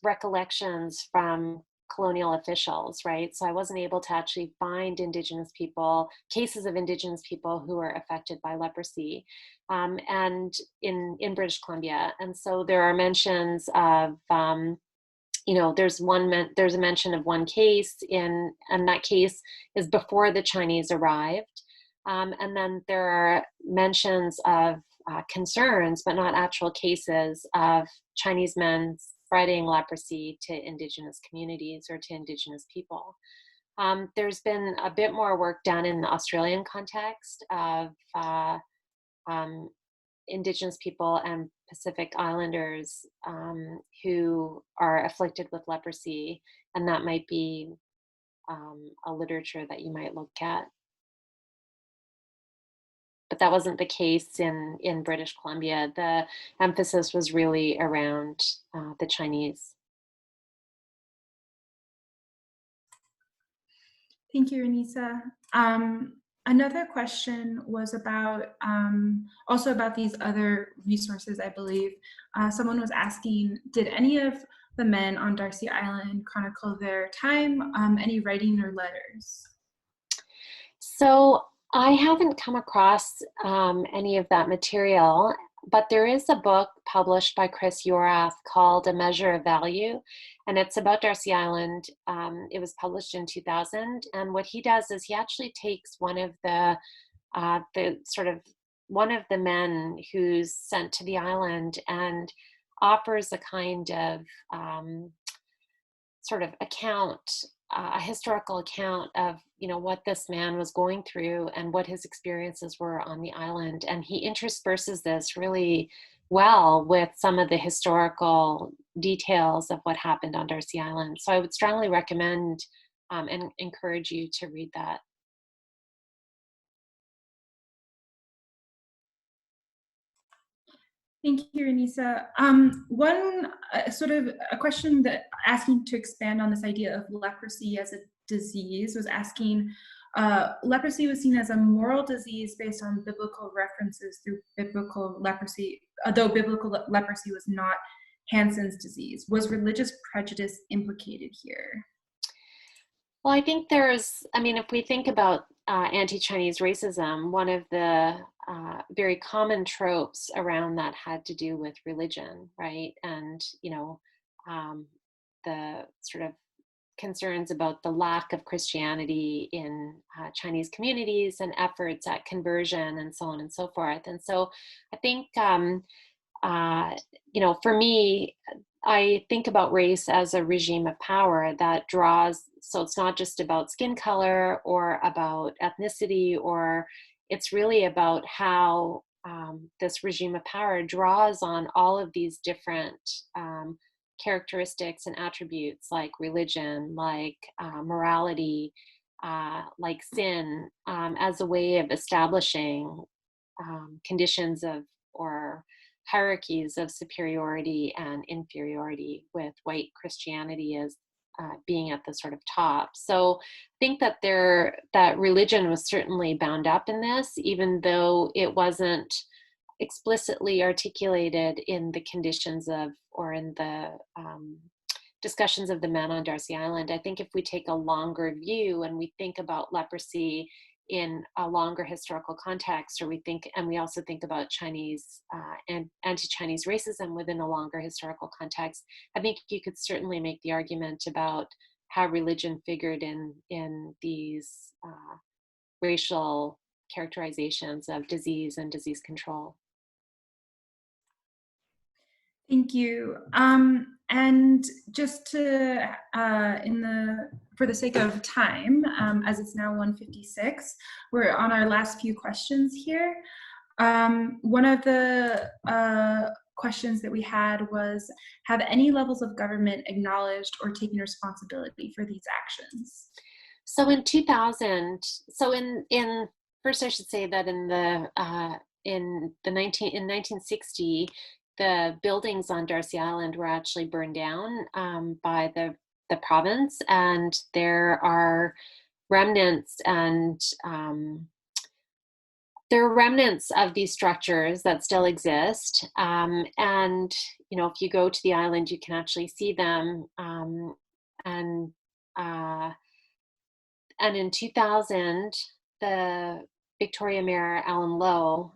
recollections from colonial officials, right? So I wasn't able to actually find Indigenous people, cases of Indigenous people who were affected by leprosy, and in British Columbia. And so there are mentions of, you know, there's a mention of one case and that case is before the Chinese arrived. And then there are mentions of concerns, but not actual cases of Chinese men spreading leprosy to Indigenous communities or to Indigenous people. There's been a bit more work done in the Australian context of Indigenous people and Pacific Islanders who are afflicted with leprosy, and that might be a literature that you might look at. But that wasn't the case in British Columbia. The emphasis was really around the Chinese. Thank you, RENISA. Another question was about, also about these other resources, I believe. Someone was asking, did any of the men on Darcy Island chronicle their time, any writing or letters? So I haven't come across any of that material, but there is a book published by Chris Yorath called A Measure of Value, and it's about Darcy Island. It was published in 2000, and what he does is he actually takes one of the men who's sent to the island and offers a kind of sort of account, a historical account of, you know, what this man was going through and what his experiences were on the island. And he intersperses this really well with some of the historical details of what happened on Darcy Island. So I would strongly recommend and encourage you to read that. Thank you, RENISA. One sort of a question that asking to expand on this idea of leprosy as a disease was asking, leprosy was seen as a moral disease based on biblical references through biblical leprosy, although biblical leprosy was not Hansen's disease. Was religious prejudice implicated here? Well, I think if we think about anti-Chinese racism, one of the very common tropes around that had to do with religion, right? And, you know, the sort of concerns about the lack of Christianity in Chinese communities and efforts at conversion and so on and so forth. And so I think, you know, for me, I think about race as a regime of power that draws, so it's not just about skin color or about ethnicity, or it's really about how this regime of power draws on all of these different characteristics and attributes like religion, like morality, like sin, as a way of establishing conditions of, or hierarchies of superiority and inferiority, with white Christianity as being at the sort of top. So I think that that religion was certainly bound up in this, even though it wasn't explicitly articulated in the conditions of, or in the discussions of the men on Darcy Island. I think if we take a longer view and we think about leprosy in a longer historical context, or we also think about Chinese and anti-Chinese racism within a longer historical context, I think you could certainly make the argument about how religion figured in these racial characterizations of disease and disease control. Thank you. And just to, for the sake of time, as it's now 1:56, we're on our last few questions here. One of the questions that we had was, have any levels of government acknowledged or taken responsibility for these actions? So in 2000, first I should say that in 1960, the buildings on Darcy Island were actually burned down by the province, and there are remnants of these structures that still exist. And you know, if you go to the island, you can actually see them. And in 2000, the Victoria Mayor, Alan Lowe,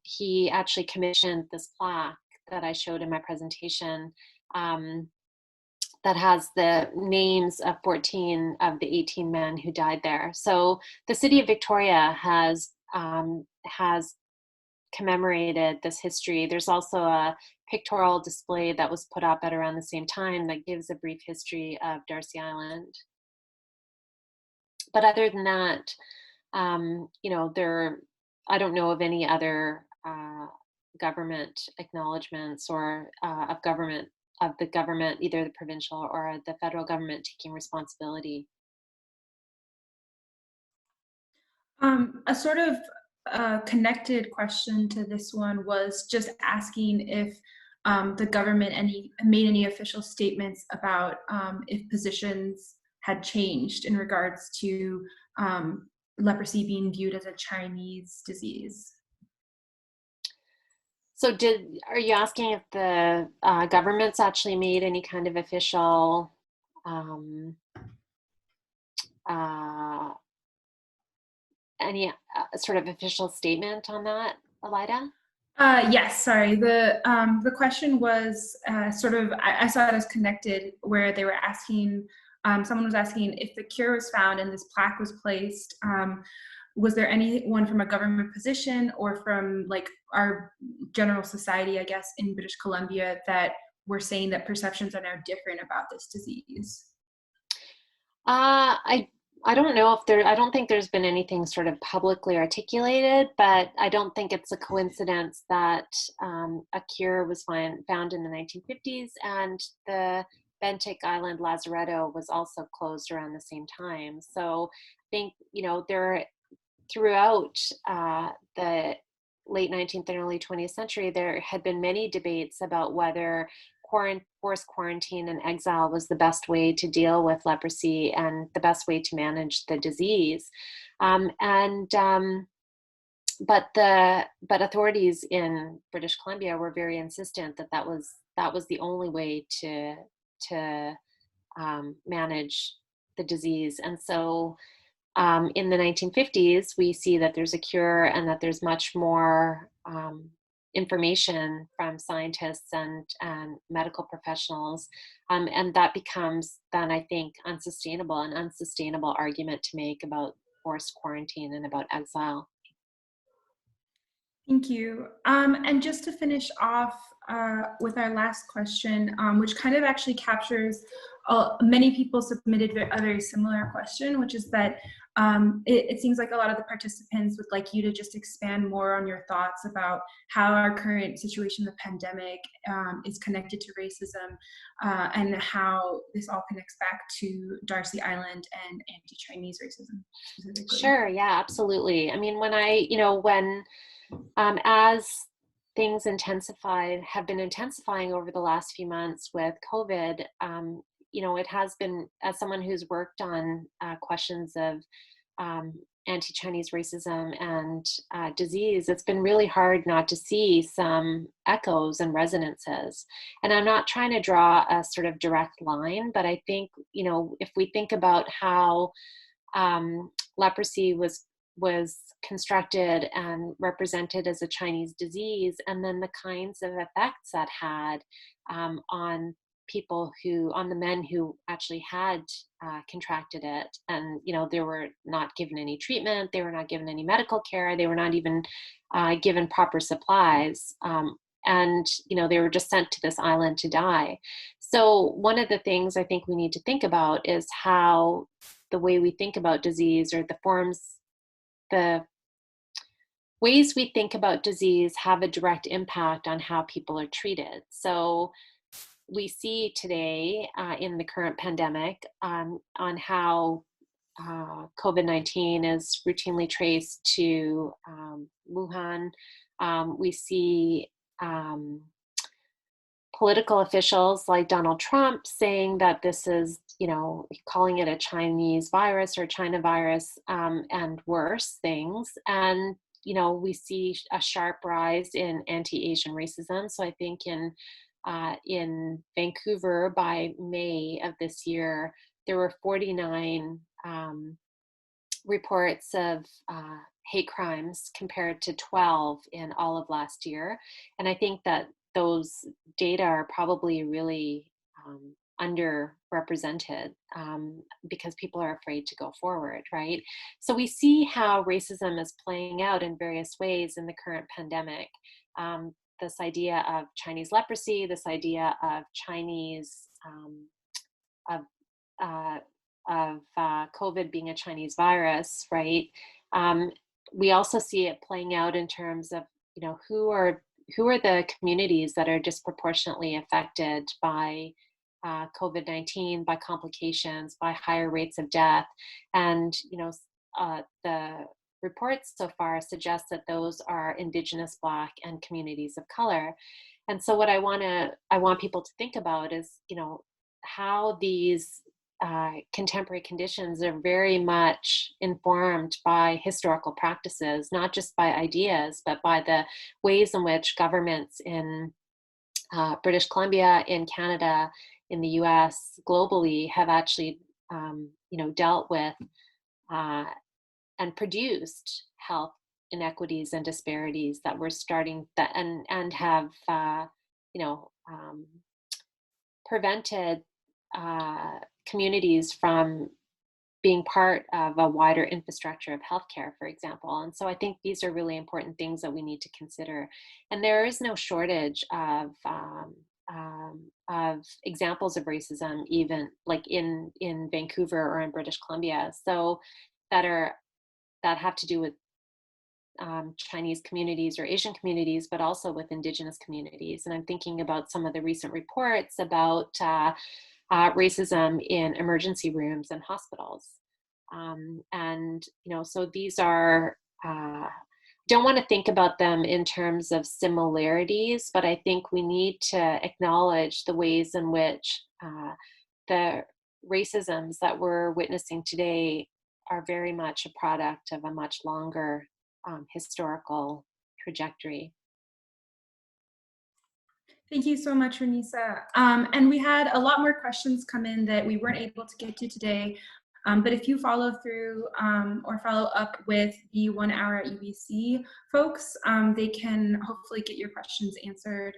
he actually commissioned this plaque that I showed in my presentation that has the names of 14 of the 18 men who died there. So the city of Victoria has commemorated this history. There's also a pictorial display that was put up at around the same time that gives a brief history of Darcy Island. But other than that, you know, I don't know of any other government acknowledgements or of the government, either the provincial or the federal government, taking responsibility. A sort of connected question to this one was just asking if the government made any official statements about if positions had changed in regards to leprosy being viewed as a Chinese disease. So are you asking if the government's actually made any kind of official any sort of official statement on that, Elida? Yes, sorry. The question was sort of, I saw it as connected, where they were asking, someone was asking if the cure was found and this plaque was placed, was there anyone from a government position or from like our general society, I guess, in British Columbia that were saying that perceptions are now different about this disease? I don't know if I don't think there's been anything sort of publicly articulated, but I don't think it's a coincidence that a cure was found in the 1950s, and the Bentic Island Lazaretto was also closed around the same time. So I think, you know, throughout the late 19th and early 20th century, there had been many debates about whether forced quarantine and exile was the best way to deal with leprosy and the best way to manage the disease. But authorities in British Columbia were very insistent that that was the only way to manage the disease. And so in the 1950s, we see that there's a cure and that there's much more information from scientists and medical professionals. And that becomes then, I think, an unsustainable argument to make about forced quarantine and about exile. Thank you. And just to finish off with our last question, which kind of actually captures many people submitted a very similar question, which is that it seems like a lot of the participants would like you to just expand more on your thoughts about how our current situation, the pandemic, is connected to racism, and how this all connects back to Darcy Island and anti-Chinese racism specifically. Sure, yeah, absolutely. I mean, as things have been intensifying over the last few months with COVID, it has been, as someone who's worked on questions of anti-Chinese racism and disease, it's been really hard not to see some echoes and resonances. And I'm not trying to draw a sort of direct line, but I think, if we think about how leprosy was constructed and represented as a Chinese disease, and then the kinds of effects that had on the men who actually had contracted it, and they were not given any treatment, they were not given any medical care, they were not even given proper supplies, and they were just sent to this island to die. So one of the things I think we need to think about is how the way we think about disease, or the ways we think about disease, have a direct impact on how people are treated. So we see today in the current pandemic on how COVID-19 is routinely traced to Wuhan. We see political officials like Donald Trump saying that this is, calling it a Chinese virus or China virus, and worse things. And, we see a sharp rise in anti-Asian racism. So I think in Vancouver by May of this year, there were 49 reports of hate crimes compared to 12 in all of last year. And I think that those data are probably really underrepresented because people are afraid to go forward, right? So we see how racism is playing out in various ways in the current pandemic. This idea of Chinese leprosy, this idea of Chinese, COVID being a Chinese virus, right? We also see it playing out in terms of, who are the communities that are disproportionately affected by COVID-19, by complications, by higher rates of death. And, the reports so far suggest that those are Indigenous, Black, and communities of color. And so what I want people to think about is, how these contemporary conditions are very much informed by historical practices, not just by ideas, but by the ways in which governments in British Columbia, in Canada, in the US, globally have actually, dealt with and produced health inequities and disparities that we're starting that and have prevented communities from being part of a wider infrastructure of healthcare, for example. And so I think these are really important things that we need to consider. And there is no shortage of examples of racism, even like in Vancouver or in British Columbia. So that have to do with Chinese communities or Asian communities, but also with Indigenous communities. And I'm thinking about some of the recent reports about racism in emergency rooms and hospitals. And, so these are, don't want to think about them in terms of similarities, but I think we need to acknowledge the ways in which the racisms that we're witnessing today are very much a product of a much longer historical trajectory. Thank you so much, RENISA. And we had a lot more questions come in that we weren't able to get to today. But if you follow through or follow up with the 1 hour at UBC folks, they can hopefully get your questions answered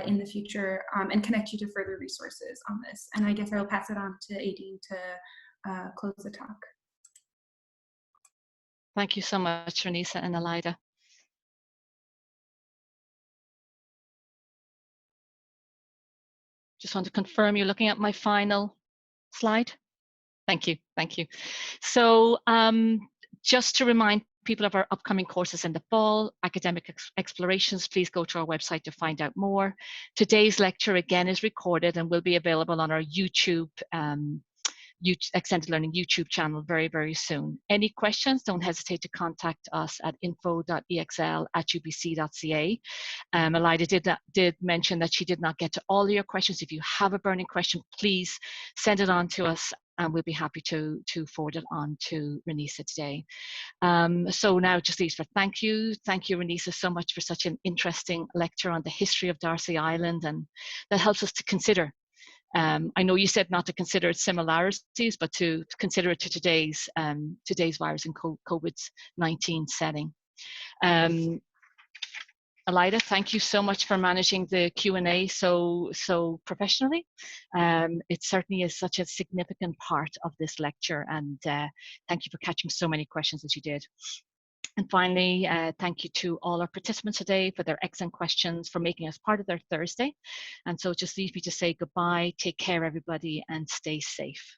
in the future and connect you to further resources on this. And I guess I will pass it on to Aideen to close the talk. Thank you so much, RENISA and Elida. Just want to confirm you're looking at my final slide. Thank you, thank you. So just to remind people of our upcoming courses in the fall, academic explorations, please go to our website to find out more. Today's lecture again is recorded and will be available on our YouTube Extended Learning YouTube channel very, very soon. Any questions, don't hesitate to contact us at info.exl@ubc.ca. Elida did mention that she did not get to all of your questions. If you have a burning question, please send it on to us and we'll be happy to forward it on to RENISA today. So now just leaves for thank you. Thank you, RENISA, so much for such an interesting lecture on the history of Darcy Island, and that helps us to consider. I know you said not to consider its similarities, but to consider it to today's virus and COVID-19 setting. Elida, thank you so much for managing the Q&A so professionally. It certainly is such a significant part of this lecture, and thank you for catching so many questions as you did. And finally, thank you to all our participants today for their excellent questions, for making us part of their Thursday. And so just leave me to say goodbye, take care everybody, and stay safe.